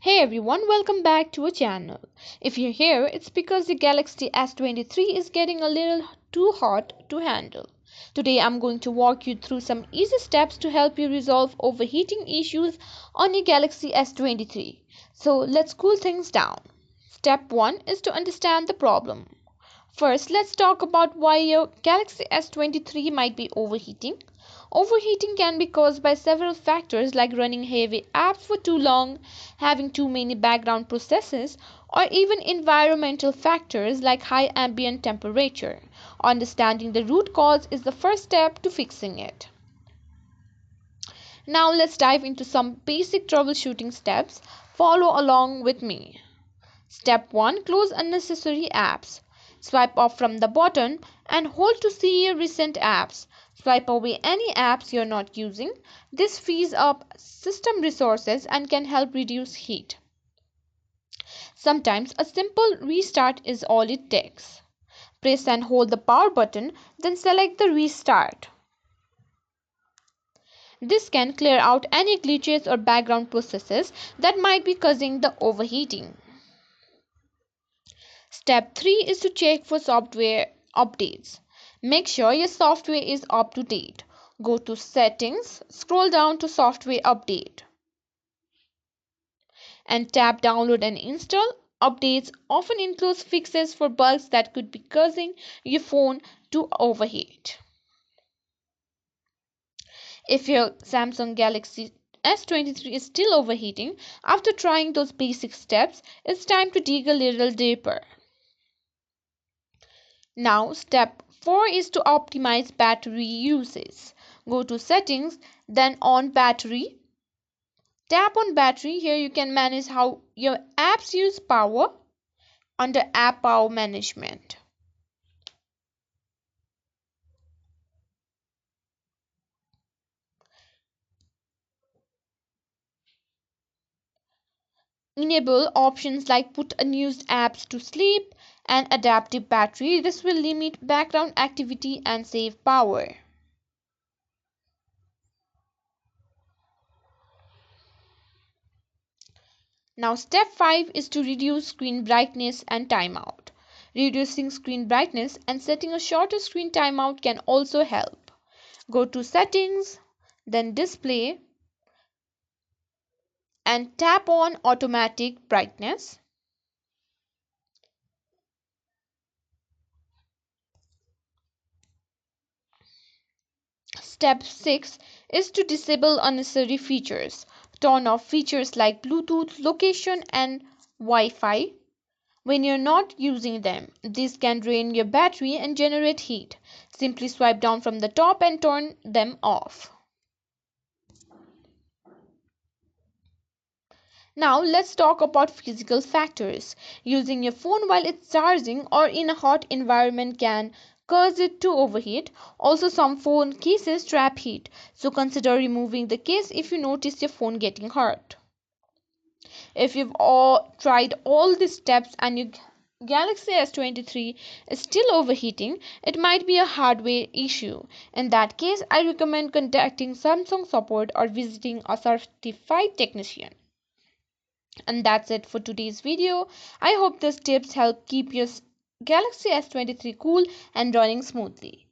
Hey everyone, welcome back to our channel. If you're here, it's because the Galaxy S23 is getting a little too hot to handle. Today I'm going to walk you through some easy steps to help you resolve overheating issues on your Galaxy S23. So let's cool things down. Step 1 is to understand the problem. First, let's talk about why your Galaxy S23 might be overheating. Overheating can be caused by several factors like running heavy apps for too long, having too many background processes, or even environmental factors like high ambient temperature. Understanding the root cause is the first step to fixing it. Now let's dive into some basic troubleshooting steps. Follow along with me. Step 1. Close unnecessary apps. Swipe off from the bottom and hold to see your recent apps. Swipe away any apps you're not using. This frees up system resources and can help reduce heat. Sometimes a simple restart is all it takes. Press and hold the power button, then select the restart. This can clear out any glitches or background processes that might be causing the overheating. Step 3 is to check for software updates. Make sure your software is up to date. Go to Settings, scroll down to Software Update, and tap Download and Install. Updates often include fixes for bugs that could be causing your phone to overheat. If your Samsung Galaxy S23 is still overheating after trying those basic steps, it's time to dig a little deeper. Now, step 4 is to optimize battery uses. Go to Settings, then on Battery. Tap on Battery. Here you can manage how your apps use power under App Power Management. Enable options like put unused apps to sleep and adaptive battery. This will limit background activity and save power. Now step 5 is to reduce screen brightness and timeout. Reducing screen brightness and setting a shorter screen timeout can also help. Go to Settings, then Display, and tap on Automatic Brightness. Step 6 is to disable unnecessary features. Turn off features like Bluetooth, location, and Wi-Fi when you're not using them. This can drain your battery and generate heat. Simply swipe down from the top and turn them off. Now let's talk about physical factors. Using your phone while it's charging or in a hot environment can cause it to overheat. Also, some phone cases trap heat, so consider removing the case if you notice your phone getting hot. If you've tried all these steps and your Galaxy S23 is still overheating, it might be a hardware issue. In that case, I recommend contacting Samsung support or visiting a certified technician. And that's it for today's video. I hope these tips help keep your Galaxy S23 cool and running smoothly.